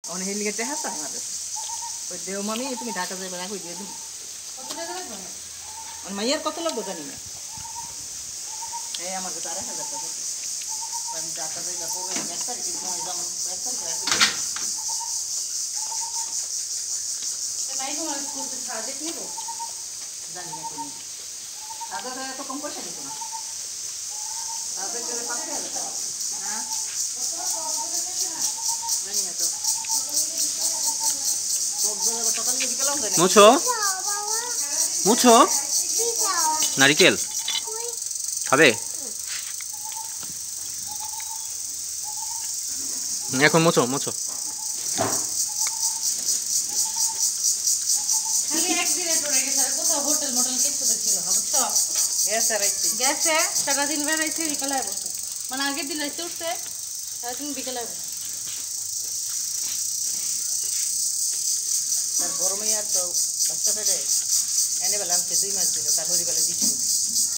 on হেলিকে টেহা তাই আমাদের ওই দেও মামি তুমি ঢাকা যাইবে না কই দিয়ে দিই কত টাকা লাগবে অন মাইয়ার কত লাগবে জানি না এই আমার কাছে 4000 টাকা আছে আমি ঢাকা যাইবা কবে 1 তারিখে সময় দাম 1 তারিখে রাখি ভাই তোমার স্কুল থেকে সাজে নিব জানি না কোন আদা তো কম পয়সা দিত না তাদের করে 5000 টাকা না জানি না তো সকালে বিকেলাম জানি মুছো মুছো নারিকেল খাবে এখন মুছো মুছো খালি একদিনে টরে গেছে আর কোথাও হোটেল মোটেল কিছু ছিল না বুঝছো গ্যাস রাইছি গেছে সারা দিন বেড়াইছে বিকালে বসে মানে আগের দিন রাইতে উঠছে সারাদিন বিকালে বসে তার গরমে আর তো বাচ্চা পেটে এনে বেলা আনছে 2 মাস দিল তারপরে বেলা দিচ্ছি